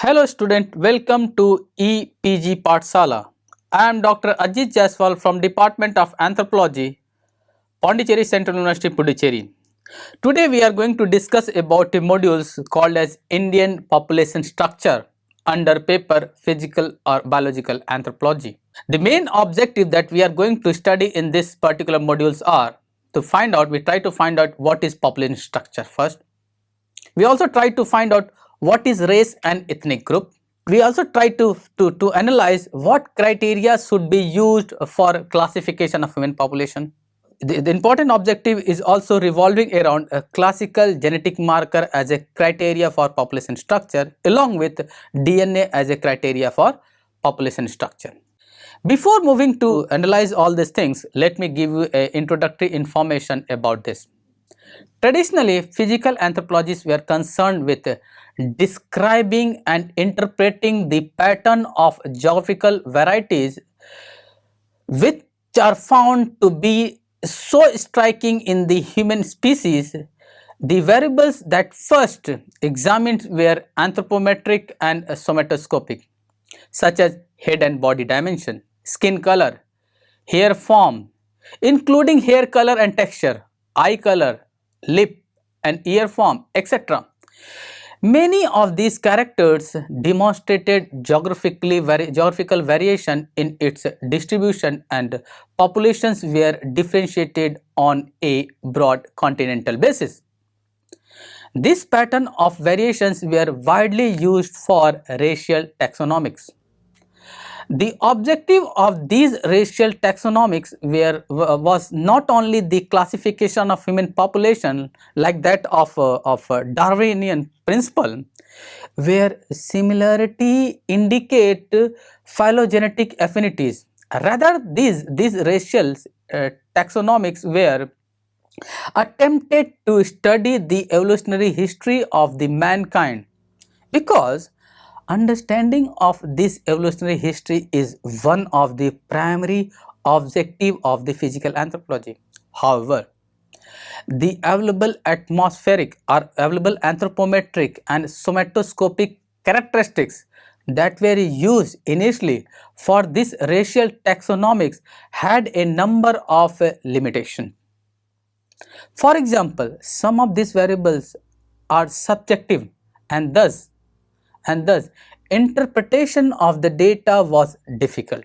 Hello student, welcome to EPG Pathsala. I am Dr. Ajit Jaiswal from Department of Anthropology, Pondicherry Central University, Puducherry. Today we are going to discuss about the modules called as Indian population structure under paper Physical or Biological Anthropology. The main objective that we are going to study in this particular modules are we try to find out what is population structure first. We also try to find out what is race and ethnic group. We also try to analyze what criteria should be used for classification of human population. The important objective is also revolving around a classical genetic marker as a criteria for population structure along with DNA as a criteria for population structure. Before moving to analyze all these things, let me give you a introductory information about this. Traditionally, physical anthropologists were concerned with describing and interpreting the pattern of geographical varieties which are found to be so striking in the human species. The variables that first examined were anthropometric and somatoscopic, such as head and body dimension, skin color, hair form, including hair color and texture, eye color, lip and ear form, etc. Many of these characters demonstrated geographical variation in its distribution, and populations were differentiated on a broad continental basis. This pattern of variations were widely used for racial taxonomics. The objective of these racial taxonomics was not only the classification of human population like that of Darwinian principle, where similarity indicate phylogenetic affinities. Rather, these racial taxonomics were attempted to study the evolutionary history of the mankind, because understanding of this evolutionary history is one of the primary objective of the physical anthropology. However, the available atmospheric or available anthropometric and somatoscopic characteristics that were used initially for this racial taxonomics had a number of limitations. For example, some of these variables are subjective, and thus interpretation of the data was difficult.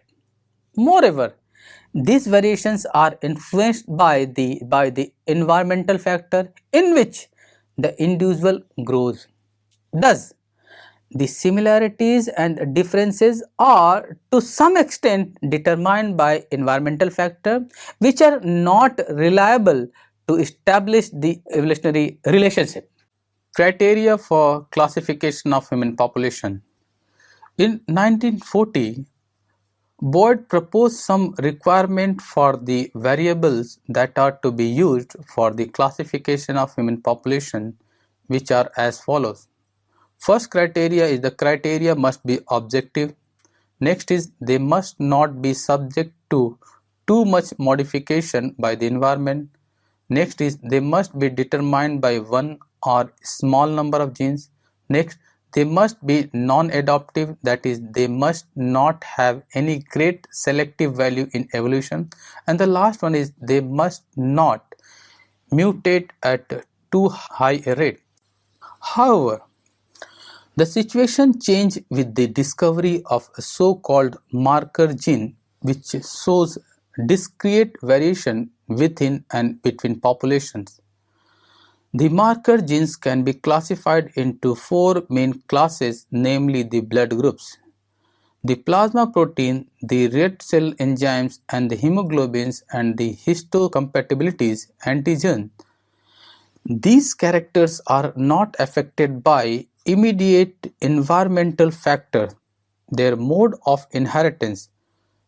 Moreover, these variations are influenced by the environmental factor in which the individual grows. Thus, the similarities and differences are to some extent determined by environmental factor, which are not reliable to establish the evolutionary relationship. Criteria for classification of human population. In 1940, Boyd proposed some requirement for the variables that are to be used for the classification of human population, which are as follows. First criteria is the criteria must be objective. Next is they must not be subject to too much modification by the environment. Next is they must be determined by one or small number of genes. Next, they must be non-adaptive, that is, they must not have any great selective value in evolution. And the last one is they must not mutate at too high a rate. However, the situation changed with the discovery of a so-called marker gene which shows discrete variation within and between populations. The marker genes can be classified into four main classes, namely the blood groups, the plasma protein, the red cell enzymes and the hemoglobins, and the histocompatibilities antigen. These characters are not affected by immediate environmental factors. Their mode of inheritance,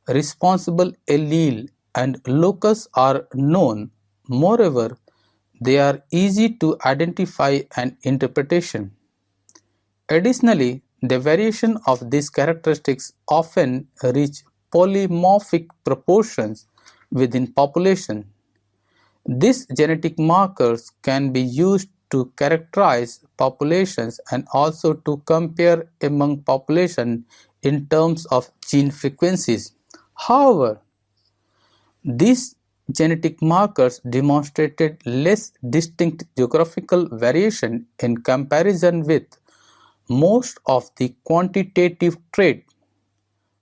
responsible allele and locus are known. Moreover, they are easy to identify and interpretation. Additionally, the variation of these characteristics often reach polymorphic proportions within population. These genetic markers can be used to characterize populations and also to compare among population in terms of gene frequencies. However, these genetic markers demonstrated less distinct geographical variation in comparison with most of the quantitative traits,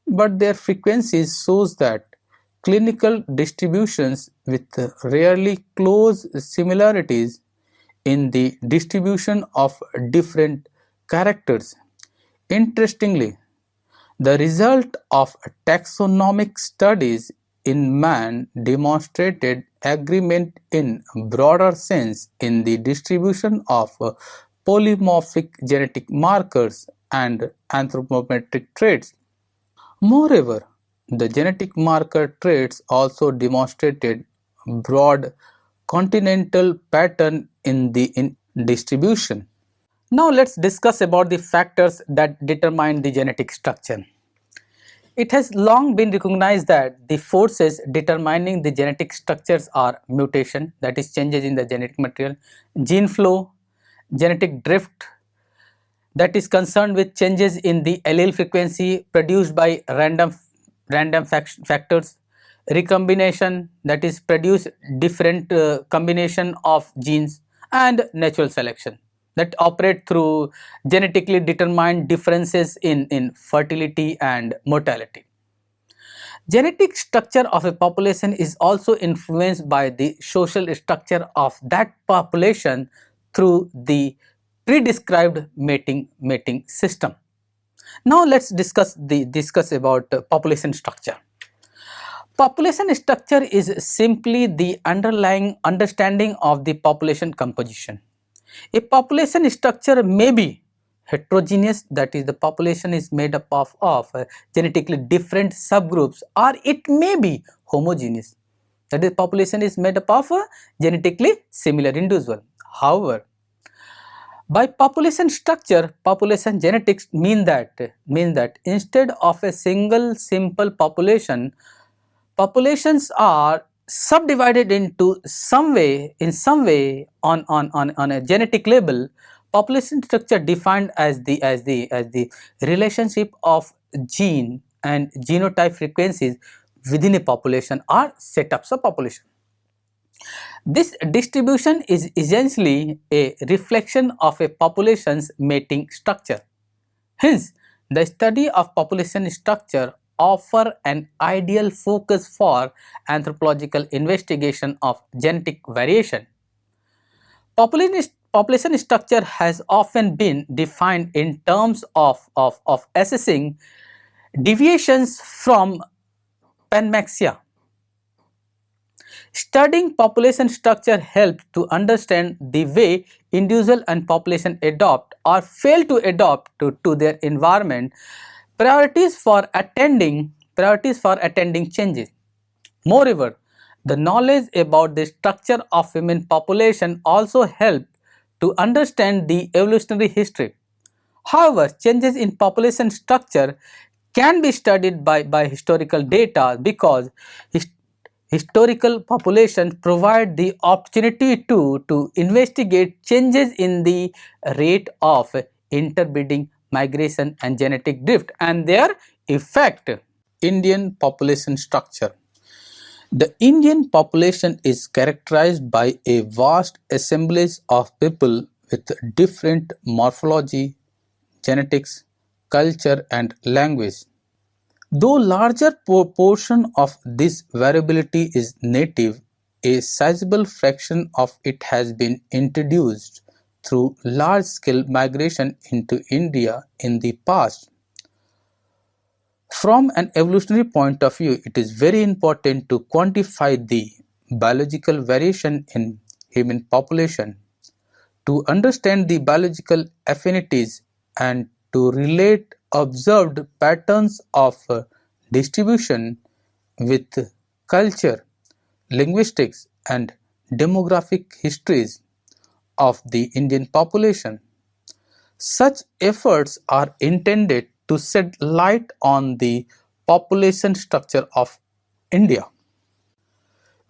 but their frequencies shows that clinical distributions with rarely close similarities in the distribution of different characters. Interestingly, the result of taxonomic studies in man demonstrated agreement in broader sense in the distribution of polymorphic genetic markers and anthropometric traits. Moreover, the genetic marker traits also demonstrated broad continental pattern in the distribution. Now let's discuss about the factors that determine the genetic structure. It has long been recognized that the forces determining the genetic structures are mutation, that is changes in the genetic material, gene flow, genetic drift, that is concerned with changes in the allele frequency produced by random factors, recombination, that is produce different combination of genes, and natural selection that operate through genetically determined differences in fertility and mortality. Genetic structure of a population is also influenced by the social structure of that population through the pre-described mating system. Now let's discuss about population structure. Population structure is simply the underlying understanding of the population composition. A population structure may be heterogeneous, that is the population is made up of genetically different subgroups, or it may be homogeneous, that is population is made up of genetically similar individual. However, by population structure, population genetics mean that instead of a single simple population, populations are subdivided into some way on a genetic level. Population structure defined as the relationship of gene and genotype frequencies within a population or setups of population. This distribution is essentially a reflection of a population's mating structure. Hence, the study of population structure offer an ideal focus for anthropological investigation of genetic variation. Population structure has often been defined in terms of assessing deviations from panmaxia. Studying population structure helps to understand the way individual and population adopt or fail to adopt to their environment, priorities for attending changes. Moreover, the knowledge about the structure of human population also help to understand the evolutionary history. However, changes in population structure can be studied by historical data because historical populations provide the opportunity to investigate changes in the rate of interbreeding, migration and genetic drift and their effect. Indian population structure. The Indian population is characterized by a vast assemblage of people with different morphology, genetics, culture and language. Though larger portion of this variability is native, a sizable fraction of it has been introduced through large-scale migration into India in the past. From an evolutionary point of view, it is very important to quantify the biological variation in human population. To understand the biological affinities and to relate observed patterns of distribution with culture, linguistics and demographic histories of the Indian population. Such efforts are intended to shed light on the population structure of India.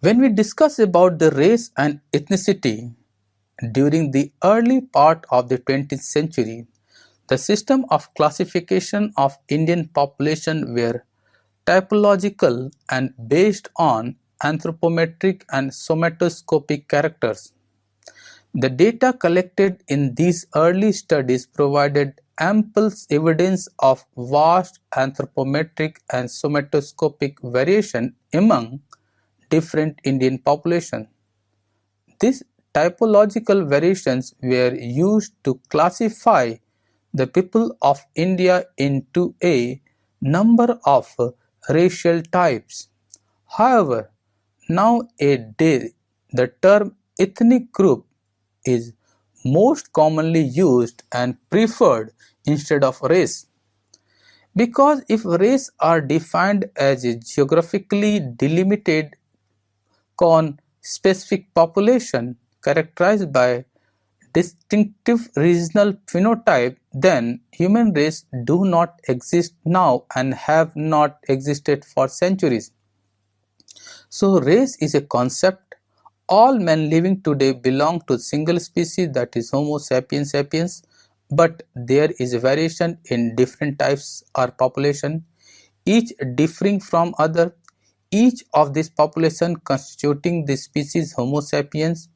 When we discuss about the race and ethnicity, during the early part of the 20th century, the system of classification of Indian population were typological and based on anthropometric and somatoscopic characters. The data collected in these early studies provided ample evidence of vast anthropometric and somatoscopic variation among different Indian populations. These typological variations were used to classify the people of India into a number of racial types. However, nowadays the term ethnic group is most commonly used and preferred instead of race. Because if race are defined as a geographically delimited specific population characterized by distinctive regional phenotype, then human race do not exist now and have not existed for centuries. So race is a concept. All men living today belong to a single species, that is Homo sapiens sapiens, but there is variation in different types or population, each differing from other. Each of these population constituting the species Homo sapiens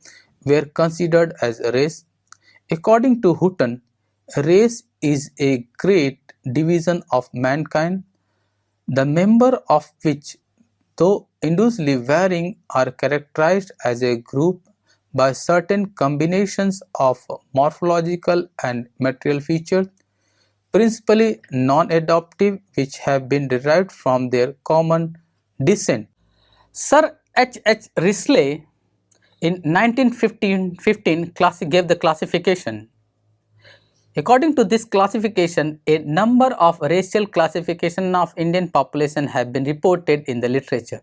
were considered as a race. According to Hutton, race is a great division of mankind, the member of which, though individually varying, are characterized as a group by certain combinations of morphological and material features, principally non-adaptive, which have been derived from their common descent. Sir H. Risley in 1915 gave the classification. According to this classification, a number of racial classifications of Indian population have been reported in the literature.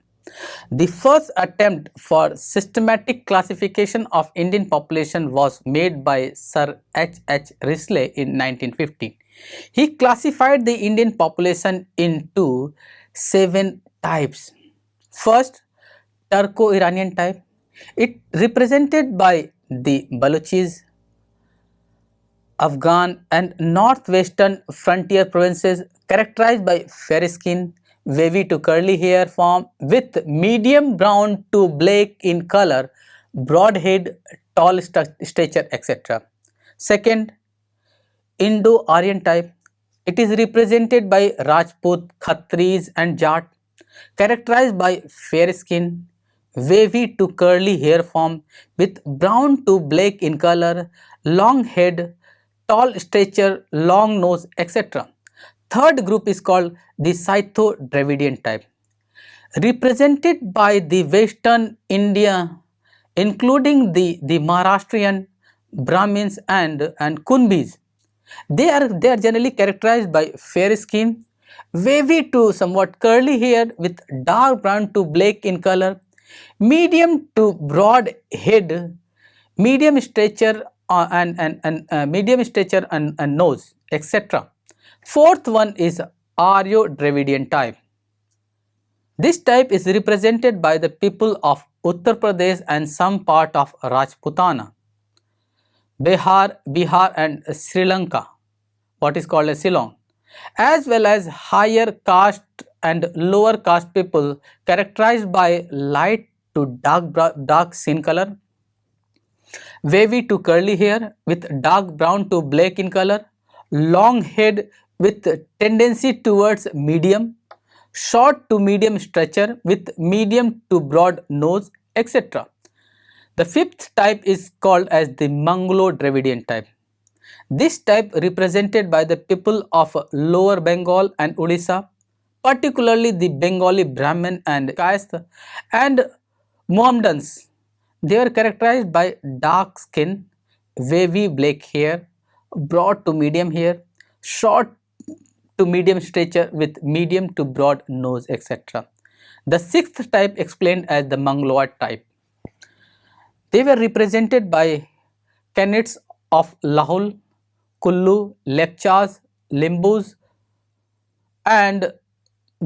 The first attempt for systematic classification of Indian population was made by Sir H. Risley in 1915. He classified the Indian population into 7 types. First, Turco-Iranian type. It represented by the Baluchis, Afghan and northwestern frontier provinces, characterized by fair skin, wavy to curly hair form with medium brown to black in color, broad head, tall stature, etc. Second, Indo-Aryan type. It is represented by Rajput, Khatris and Jat, characterized by fair skin, wavy to curly hair form with brown to black in color, long head, tall stature, long nose, etc. Third group is called the Scytho-Dravidian type, represented by the Western India, including the Maharashtrian, Brahmins and Kunbis. They are generally characterized by fair skin, wavy to somewhat curly hair with dark brown to black in color, medium to broad head, medium stature and nose, etc. Fourth one is Aryo-Dravidian type. This type is represented by the people of Uttar Pradesh and some part of Rajputana, Bihar and Sri Lanka, what is called as Ceylon, as well as higher caste and lower caste people characterized by light to dark skin color, wavy to curly hair with dark brown to black in color, long head with tendency towards medium, short to medium stature with medium to broad nose, etc. The fifth type is called as the Mangalo-Dravidian type. This type represented by the people of Lower Bengal and Odisha, particularly the Bengali Brahmin and caste and Mohammedans. They are characterized by dark skin, wavy black hair, broad to medium hair, short to medium stature with medium to broad nose, etc. The sixth type explained as the Mangaloid type. They were represented by Kannits of Lahore, Kullu, Lepchas, Limbus and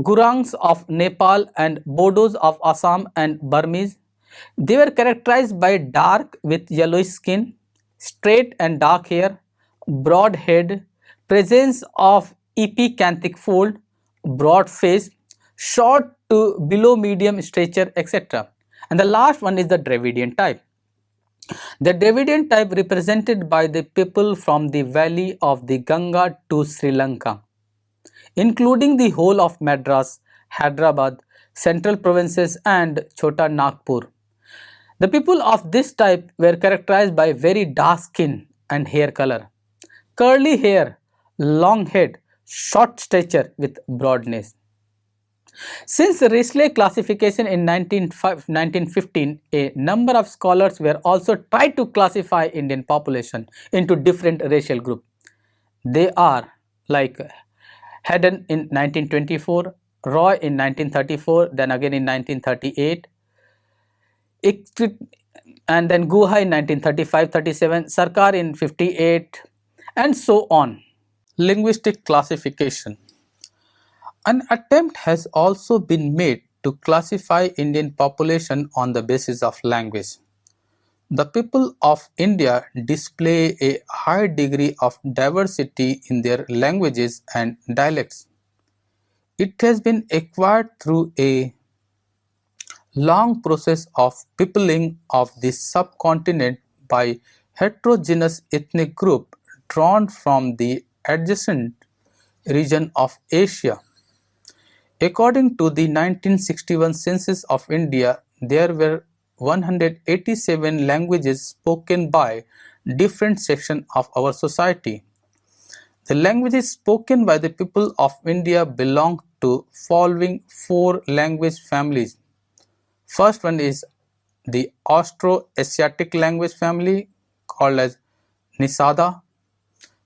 Gurangs of Nepal and Bodos of Assam and Burmese. They were characterized by dark with yellowish skin, straight and dark hair, broad head, presence of epicanthic fold, broad face, short to below medium stature, etc. And the last one is the Dravidian type. The Dravidian type represented by the people from the valley of the Ganga to Sri Lanka, including the whole of Madras, Hyderabad, central provinces and Chota Nagpur. The people of this type were characterized by very dark skin and hair color, curly hair, long head, short stature with broadness. Since Risley classification in 1915, a number of scholars were also tried to classify Indian population into different racial groups. They are like Haddon in 1924, Roy in 1934, then again in 1938, and then Guha in 1935-37, Sarkar in 58, and so on. Linguistic classification. An attempt has also been made to classify Indian population on the basis of language. The people of India display a high degree of diversity in their languages and dialects. It has been acquired through a long process of peopling of the subcontinent by heterogeneous ethnic group drawn from the adjacent region of Asia. According to the 1961 census of India, there were 187 languages spoken by different sections of our society. The languages spoken by the people of India belong to following four language families. First one is the Austro-Asiatic language family called as Nisada.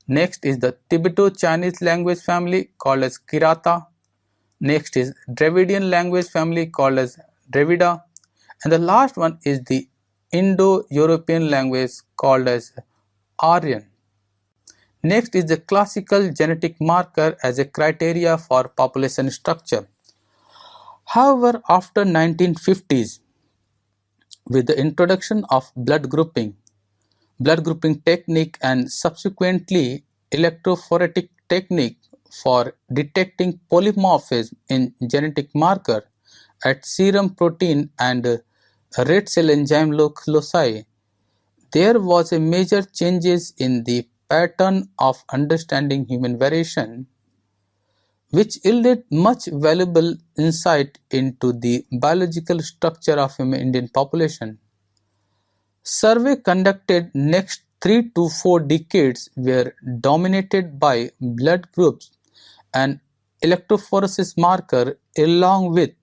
Next is the Tibeto-Chinese language family called as Kirata. Next is Dravidian language family called as Dravida, and the last one is the Indo-European language called as Aryan. Next is the classical genetic marker as a criteria for population structure. However, after 1950s, with the introduction of blood grouping technique and subsequently electrophoretic technique for detecting polymorphism in genetic marker at serum protein and red cell enzyme loci, there was a major changes in the pattern of understanding human variation, which yielded much valuable insight into the biological structure of Indian population. Survey conducted next 3 to 4 decades were dominated by blood groups and electrophoresis marker along with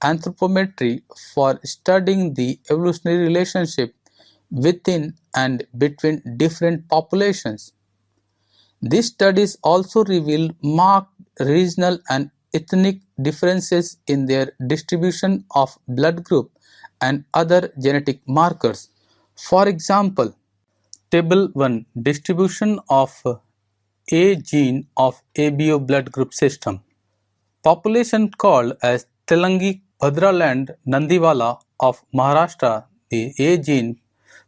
anthropometry for studying the evolutionary relationship within and between different populations. These studies also reveal marked regional and ethnic differences in their distribution of blood group and other genetic markers. For example, Table 1 Distribution of A gene of ABO blood group system. Population called as Telangi Bhadraland Nandiwala of Maharashtra, the A gene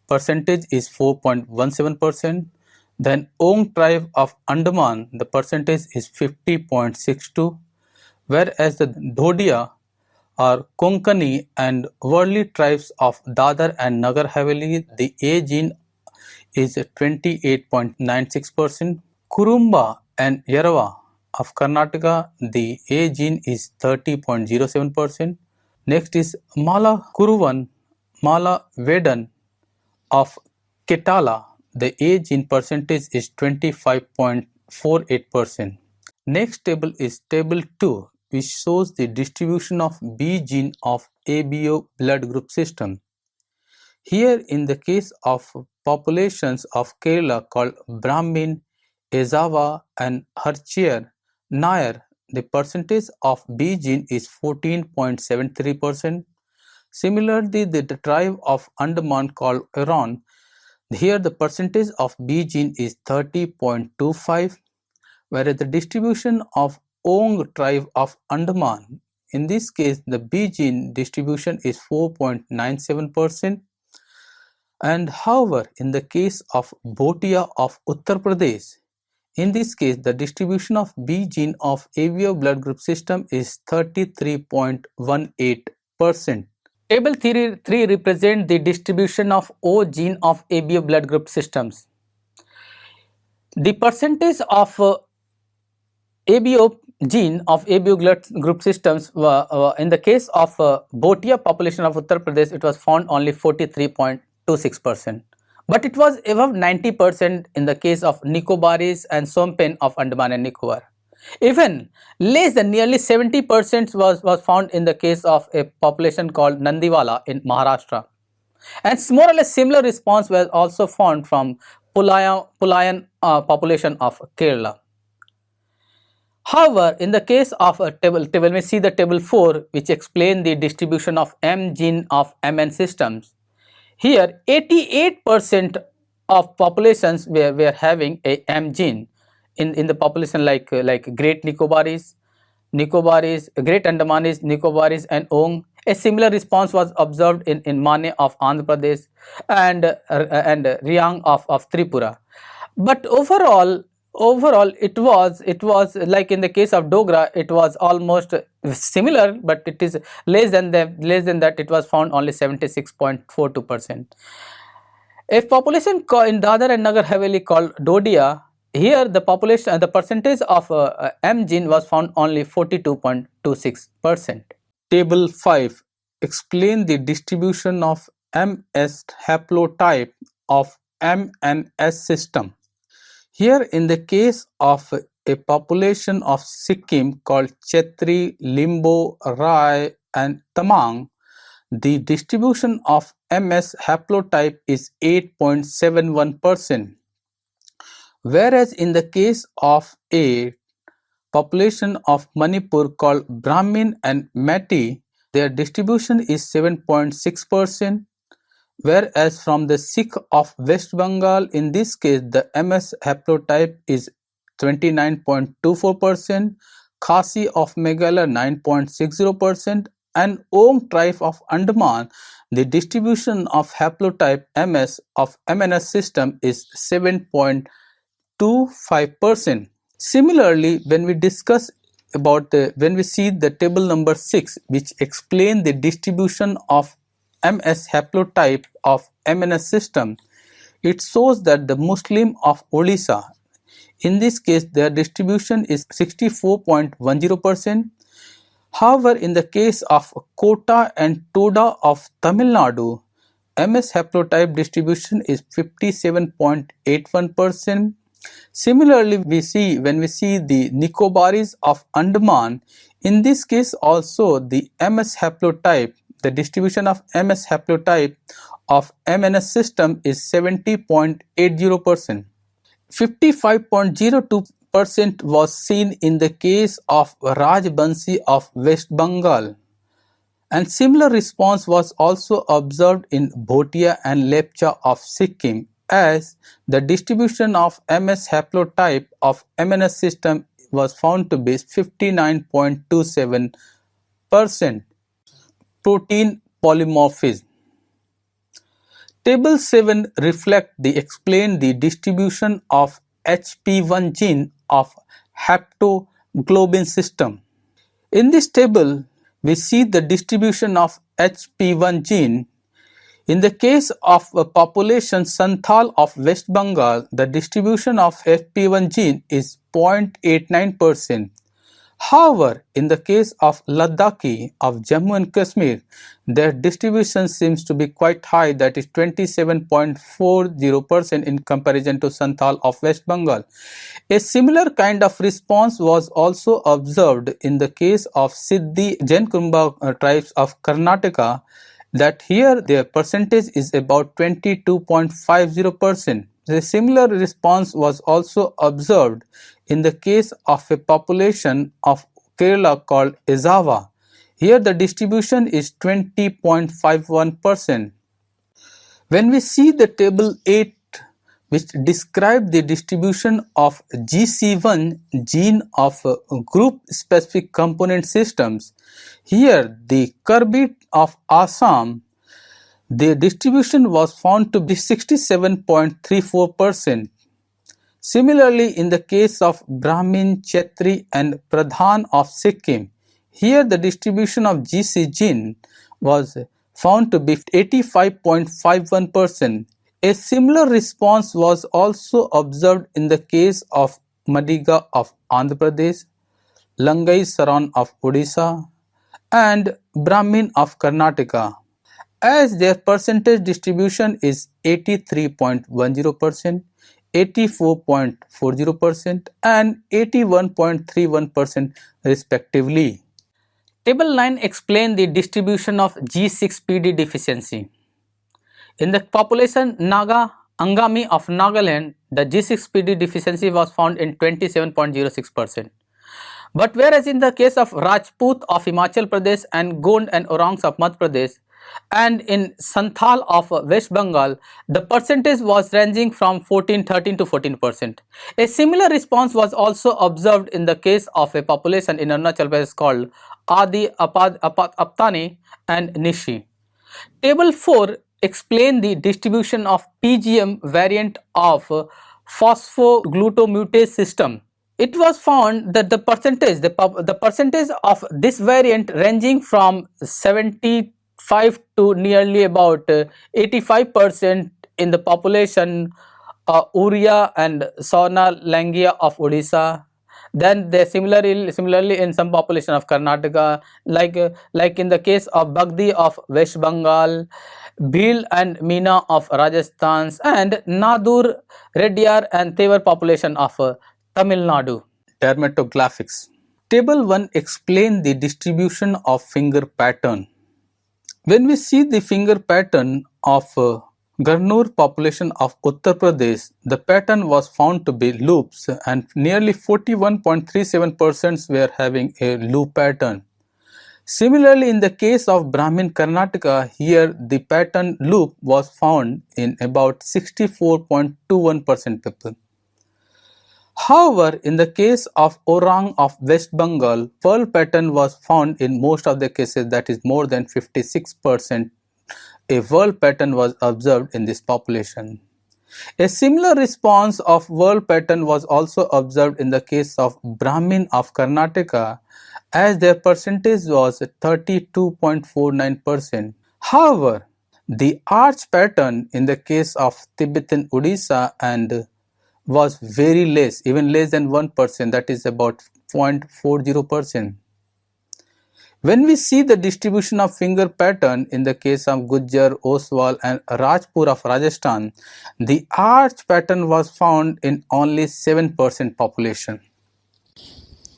percentage is 4.17%. Then Ong tribe of Andaman, the percentage is 50.62, whereas the Dhodia or Konkani and Worli tribes of Dadar and Nagar Haveli, the A gene is 28.96%. Kurumba and Yarava of Karnataka, the A gene is 30.07%. Next is Mala Kuruvan, Mala Vedan of Ketala, the A gene percentage is 25.48%. Next table is table 2, which shows the distribution of B gene of ABO blood group system. Here in the case of populations of Kerala called Brahmin, Ezava and Harchier, Nair, the percentage of B gene is 14.73%. Similarly, the tribe of Andaman called Iran, here the percentage of B gene is 30.25, whereas the distribution of Ong tribe of Andaman, in this case the B gene distribution is 4.97%. And however, in the case of Bhotia of Uttar Pradesh, in this case, the distribution of B gene of ABO blood group system is 33.18%. Table 3 represents the distribution of O gene of ABO blood group systems. The percentage of ABO gene of ABO blood group systems in the case of Bhotia population of Uttar Pradesh, it was found only 43.26%. But it was above 90% in the case of Nicobaris and Sompen of Andaman and Nicobar. Even less than nearly 70% was found in the case of a population called Nandiwala in Maharashtra. And more or less similar response was also found from Pulayan population of Kerala. However, in the case of a table we see the table 4, which explain the distribution of M gene of MN systems. Here 88% of populations were having a M gene in the population like Great Nicobaris, Great Andamanis, Nicobaris and Ong. A similar response was observed in Mane of Andhra Pradesh and Riang of Tripura. But overall it was like in the case of Dogra, it was almost similar, but it is less than that. It was found only 76.42%. A population in Dadar and Nagar Haveli called Dodia, here the percentage of M gene was found only 42.26%. Table 5 explain the distribution of MS haplotype of MNS system. Here in the case of a population of Sikkim called Chetri, Limbo, Rai and Tamang, the distribution of MS haplotype is 8.71%, whereas in the case of a population of Manipur called Brahmin and Mati, their distribution is 7.6%, whereas from the Sikh of West Bengal, in this case the MS haplotype is 29.24%, Khasi of Meghalaya 9.60%, and Om tribe of Andaman, the distribution of haplotype MS of MNS system is 7.25%. Similarly, when we discuss about when we see the table number 6, which explain the distribution of MS haplotype of MNS system, it shows that the Muslim of Odisha, in this case their distribution is 64.10%. However, in the case of Kota and Toda of Tamil Nadu, MS haplotype distribution is 57.81%. Similarly, when we see the Nicobaris of Andaman, in this case also the MS haplotype, the distribution of MS haplotype of MNS system is 70.80%. 55.02% was seen in the case of Rajbansi of West Bengal, and similar response was also observed in Bhotia and Lepcha of Sikkim, as the distribution of MS haplotype of MNS system was found to be 59.27%. Protein polymorphism. Table 7 explain the distribution of HP1 gene of haptoglobin system. In this table, we see the distribution of HP1 gene. In the case of a population Santhal of West Bengal, the distribution of HP1 gene is 0.89%. However, in the case of Ladakhi of Jammu and Kashmir, their distribution seems to be quite high, that is 27.40% in comparison to Santhal of West Bengal. A similar kind of response was also observed in the case of Siddhi Jain Kurumba tribes of Karnataka, that here their percentage is about 22.50%. A similar response was also observed in the case of a population of Kerala called Ezava. Here the distribution is 20.51%. When we see the table 8, which describe the distribution of GC1 gene of group specific component systems, here the Karbit of Assam, The distribution was found to be 67.34%. Similarly, in the case of Brahmin, Kshatri and Pradhan of Sikkim, here the distribution of GC gene was found to be 85.51%. A similar response was also observed in the case of Madiga of Andhra Pradesh, Langai Saran of Odisha, and Brahmin of Karnataka, as their percentage distribution is 83.10%, 84.40% and 81.31% respectively. Table 9 explains the distribution of G6PD deficiency. In the population Naga Angami of Nagaland, the G6PD deficiency was found in 27.06%. But whereas in the case of Rajput of Himachal Pradesh and Gond and Orangs of Madhya Pradesh and in Santhal of West Bengal, the percentage was ranging from 13 to 14%. A similar response was also observed in the case of a population in Arunachal Pradesh called Adi Aptani and Nishi. Table 4 explains the distribution of PGM variant of phosphoglutamate system. It was found that the percentage of this variant ranging from 75 to nearly about 85% in the population Uria and Sona Langia of Odisha. Then they similarly in some population of Karnataka, like in the case of Bagdi of West Bengal, Bhil and Meena of Rajasthan, and Nadur, Reddyar and Tevar population of Tamil Nadu. Dermatographics. Table 1 explains the distribution of finger pattern. When we see the finger pattern of Garnoor population of Uttar Pradesh, the pattern was found to be loops and nearly 41.37% were having a loop pattern. Similarly, in the case of Brahmin Karnataka, here the pattern loop was found in about 64.21% people. However, in the case of Orang of West Bengal, pearl pattern was found in most of the cases, that is more than 56%. A whirl pattern was observed in this population. A similar response of whirl pattern was also observed in the case of Brahmin of Karnataka, as their percentage was 32.49%. However, the arch pattern in the case of Tibetan Odisha and was very less, even less than 1%, that is about 0.40%. When we see the distribution of finger pattern in the case of Gujjar, Oswal and Rajpur of Rajasthan, the arch pattern was found in only 7% population.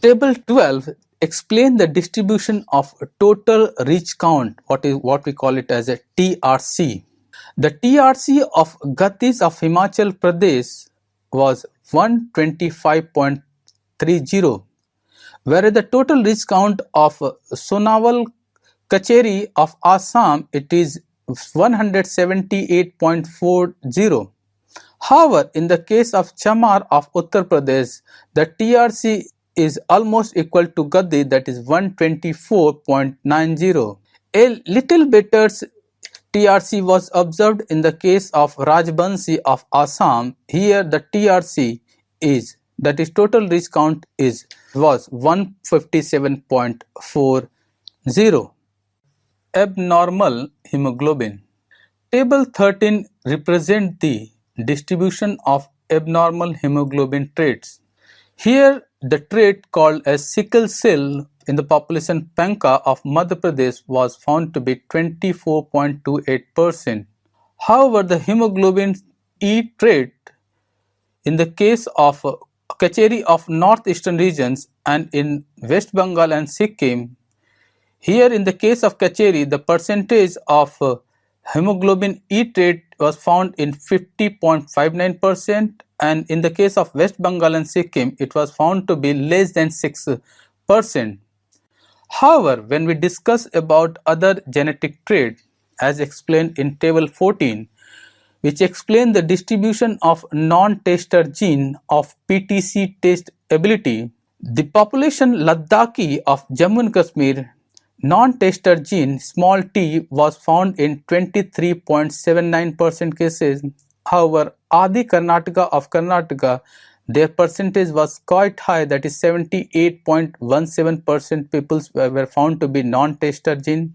Table 12 explains the distribution of total reach count, what we call it as a TRC. The TRC of Gatis of Himachal Pradesh was 125.30, whereas the total reach count of Sonawal Kacheri of Assam, it is 178.40. However, in the case of Chamar of Uttar Pradesh, the TRC is almost equal to Gaddi, that is 124.90. A little better TRC was observed in the case of Rajbansi of Assam. Here the TRC is, that is total reach count was 157.40. Abnormal hemoglobin. Table 13 represents the distribution of abnormal hemoglobin traits. Here the trait called as sickle cell in the population Panka of Madhya Pradesh was found to be 24.28%. However, the hemoglobin E trait in the case of Kacheri of northeastern regions and in West Bengal and Sikkim, here in the case of Kacheri, the percentage of hemoglobin E trait was found in 50.59%, and in the case of West Bengal and Sikkim, it was found to be less than 6%. However, when we discuss about other genetic traits, as explained in table 14, which explain the distribution of non-tester gene of PTC test ability, the population Ladakhi of Jammu and Kashmir Non-tester gene small t was found in 23.79% cases. However, Adi Karnataka of Karnataka, their percentage was quite high, that is 78.17% people were found to be non-tester gene.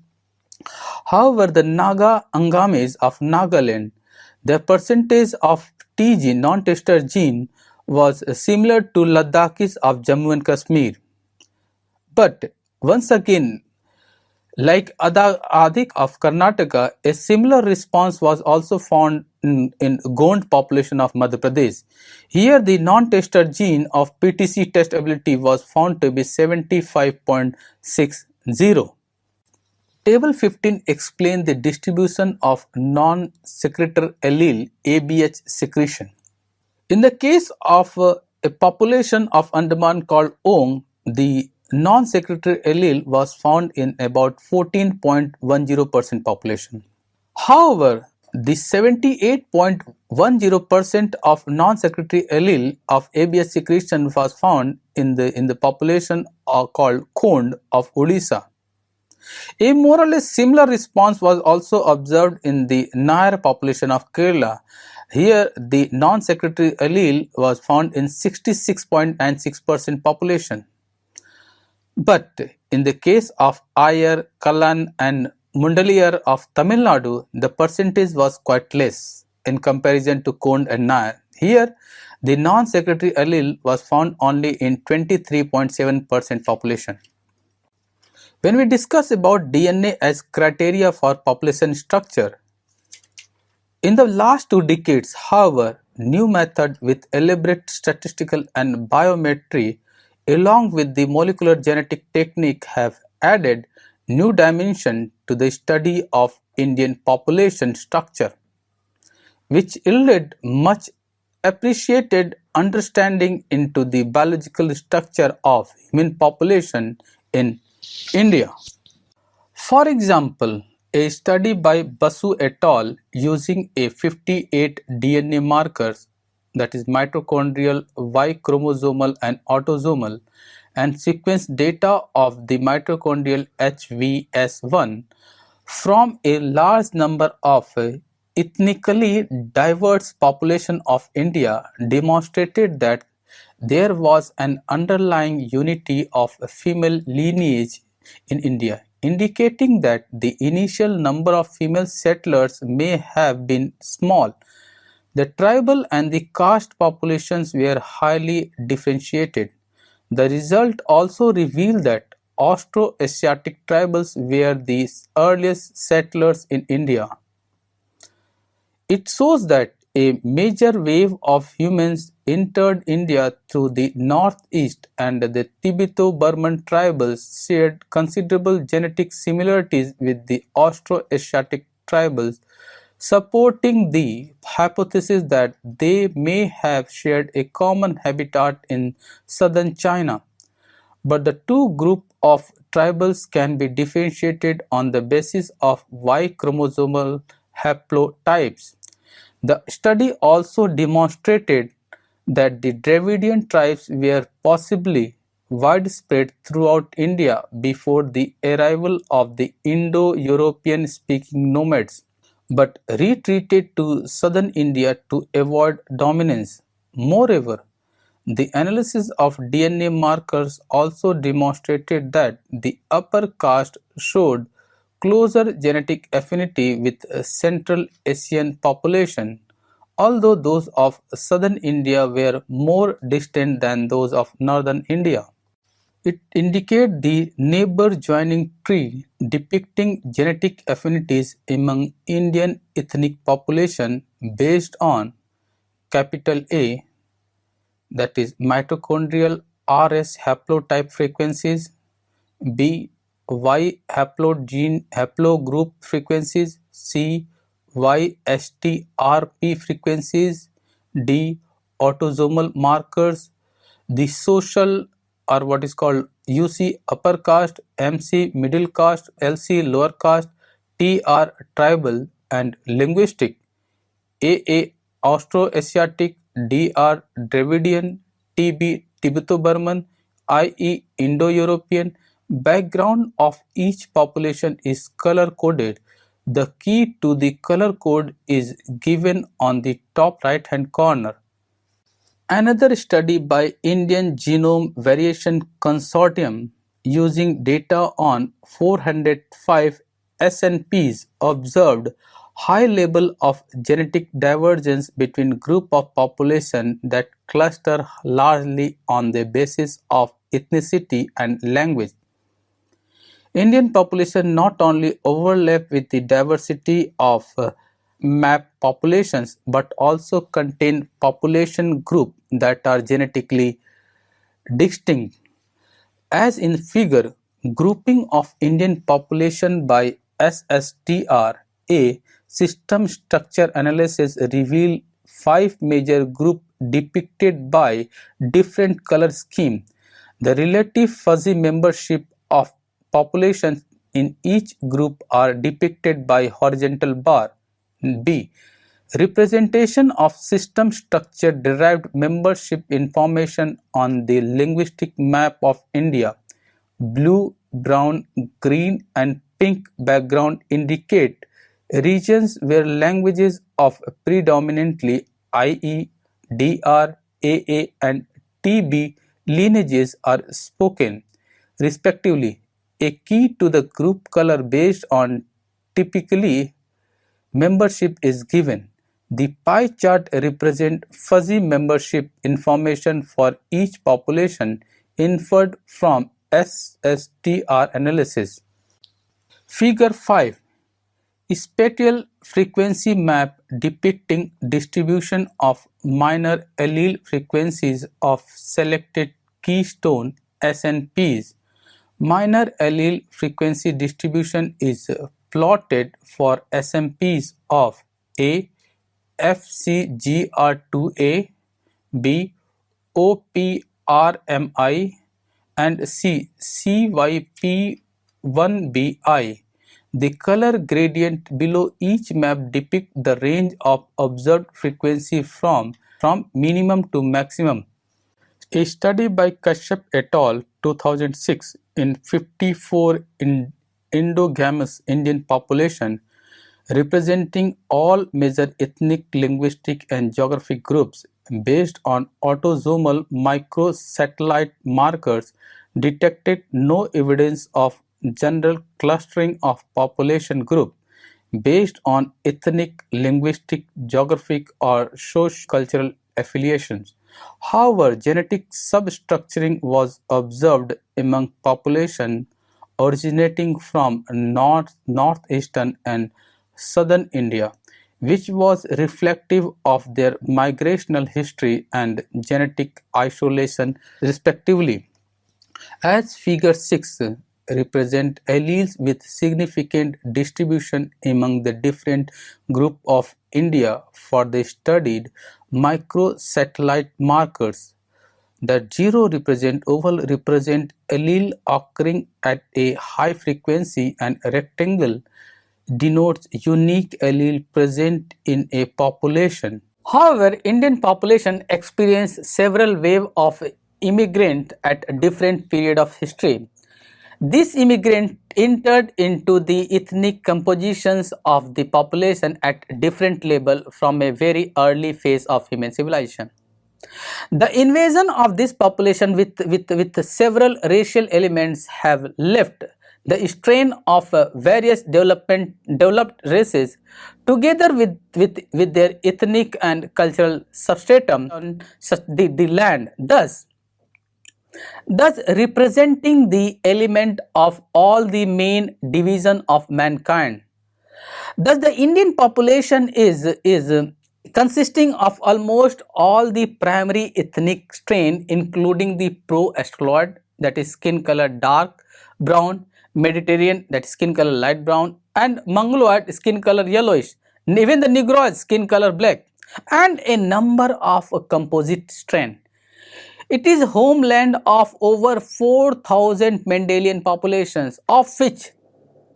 However, the Naga Angamis of Nagaland, their percentage of T gene, non-tester gene, was similar to Ladakhis of Jammu and Kashmir. But once again, like Adik of Karnataka, a similar response was also found in Gond population of Madhya Pradesh. Here, the non-tester gene of PTC testability was found to be 75.60. Table 15 explains the distribution of non-secretor allele ABH secretion. In the case of a population of Andaman called Ong, the non-secretory allele was found in about 14.10% population. However, the 78.10% of non-secretory allele of ABS secretion was found in the population called Khond of Odisha. A more or less similar response was also observed in the Nair population of Kerala. Here, the non-secretory allele was found in 66.96% population. But in the case of Iyer, Kallan and Mundaliyar of Tamil Nadu, the percentage was quite less in comparison to Kond and Nair. Here, the non-secretory allele was found only in 23.7% population. When we discuss about DNA as criteria for population structure, in the last 2 decades, however, new methods with elaborate statistical and biometry along with the molecular genetic technique have added new dimension to the study of Indian population structure, which yielded much appreciated understanding into the biological structure of human population in India. For example, a study by Basu et al. Using a 58 DNA markers, that is mitochondrial, Y chromosomal and autosomal, and sequence data of the mitochondrial HVS1 from a large number of ethnically diverse population of India demonstrated that there was an underlying unity of female lineage in India, indicating that the initial number of female settlers may have been small. The tribal and the caste populations were highly differentiated. The result also revealed that Austroasiatic tribals were the earliest settlers in India. It shows that a major wave of humans entered India through the northeast, and the Tibeto-Burman tribals shared considerable genetic similarities with the Austroasiatic tribals, supporting the hypothesis that they may have shared a common habitat in southern China. But the two groups of tribals can be differentiated on the basis of Y chromosomal haplotypes. The study also demonstrated that the Dravidian tribes were possibly widespread throughout India before the arrival of the Indo-European speaking nomads, but retreated to southern India to avoid dominance. Moreover, the analysis of DNA markers also demonstrated that the upper caste showed closer genetic affinity with Central Asian population, although those of southern India were more distant than those of northern India. It indicates the neighbor joining tree depicting genetic affinities among Indian ethnic population based on capital A, that is mitochondrial RS haplotype frequencies, B Y haplogroup frequencies, C YSTRP frequencies, D autosomal markers, the social or what is called UC upper caste, MC middle caste, LC lower caste, TR tribal and linguistic, AA Austroasiatic, DR Dravidian, TB Tibeto-Burman, IE Indo-European, Background of each population is color coded. The key to the color code is given on the top right hand corner. Another study by Indian Genome Variation Consortium using data on 405 SNPs observed high level of genetic divergence between group of population that cluster largely on the basis of ethnicity and language. Indian population not only overlap with the diversity of map populations but also contain population groups that are genetically distinct. As in figure, grouping of Indian population by SSTR, a system structure analysis reveal 5 major groups depicted by different color scheme. The relative fuzzy membership of populations in each group are depicted by horizontal bar. B. Representation of system structure derived membership information on the linguistic map of India. Blue, brown, green and pink background indicate regions where languages of predominantly IE, DR, AA and TB lineages are spoken, respectively. A key to the group color based on typically membership is given. The pie chart represents fuzzy membership information for each population inferred from SSTR analysis. Figure 5. Spatial frequency map depicting distribution of minor allele frequencies of selected keystone SNPs. Minor allele frequency distribution is plotted for SNPs of A. FCGR2A, B. OPRMI and C. CYP1BI. The color gradient below each map depicts the range of observed frequency from minimum to maximum. A study by Kashyap et al. 2006 in 54 endogamous Indian population representing all major ethnic, linguistic and geographic groups based on autosomal microsatellite markers detected no evidence of general clustering of population group based on ethnic, linguistic, geographic or socio-cultural affiliations. However, genetic substructuring was observed among population originating from northeastern and southern India, which was reflective of their migrational history and genetic isolation respectively. As figure 6 represent alleles with significant distribution among the different group of India for the studied microsatellite markers. The 0 represent oval represent allele occurring at a high frequency and rectangle denotes unique allele present in a population. However, Indian population experienced several waves of immigrant at different period of history. These immigrants entered into the ethnic compositions of the population at different level from a very early phase of human civilization. The invasion of this population with several racial elements have left the strain of various developed races together with their ethnic and cultural substratum on the land, thus representing the element of all the main division of mankind. Thus, the Indian population is consisting of almost all the primary ethnic strain, including the pro-Australoid, that is skin color dark brown, Mediterranean, that is skin color light brown, and Mongoloid, skin color yellowish, even the Negroid, skin color black, and a number of composite strain. It is homeland of over 4,000 Mendelian populations, of which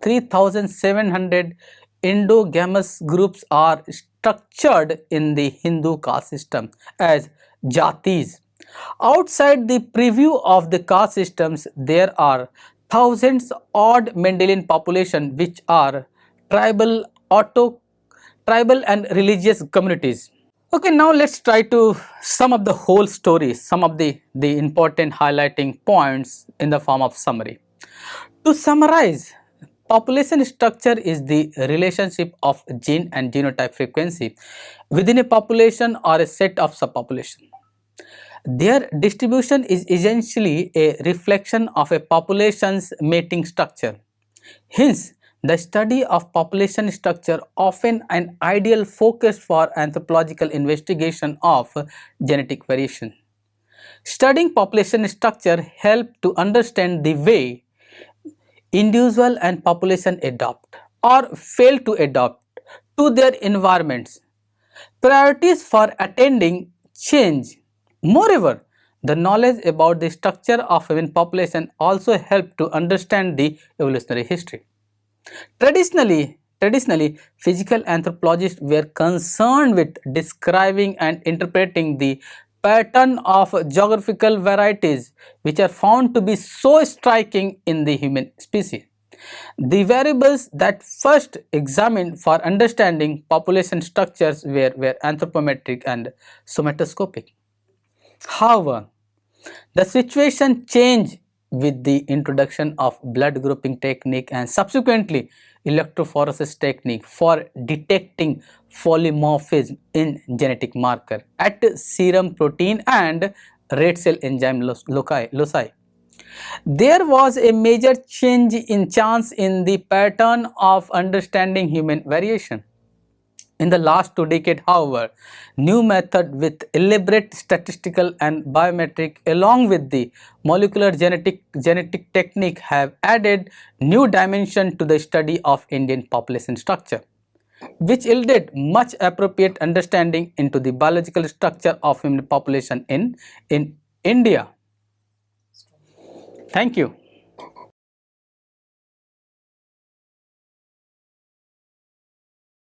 3,700 endogamous groups are structured in the Hindu caste system as jatis. Outside the preview of the caste systems, there are thousands odd Mendelian population which are tribal, tribal and religious communities. Okay, now let's try to sum up the whole story, some of the important highlighting points in the form of summary. To summarize, population structure is the relationship of gene and genotype frequency within a population or a set of subpopulation. Their distribution is essentially a reflection of a population's mating structure. Hence, the study of population structure often an ideal focus for anthropological investigation of genetic variation. Studying population structure helps to understand the way individual and population adapt or fail to adapt to their environments, priorities for attending change. Moreover, the knowledge about the structure of human population also help to understand the evolutionary history. Traditionally, physical anthropologists were concerned with describing and interpreting the pattern of geographical varieties which are found to be so striking in the human species. The variables that first examined for understanding population structures were anthropometric and somatoscopic. However, the situation changed with the introduction of blood grouping technique and subsequently electrophoresis technique for detecting polymorphism in genetic marker at serum protein and red cell enzyme loci. There was a major change in chance in the pattern of understanding human variation. In the last 2 decades, however, new method with elaborate statistical and biometric along with the molecular genetic technique have added new dimension to the study of Indian population structure, which yielded much appropriate understanding into the biological structure of human population in India. Thank you.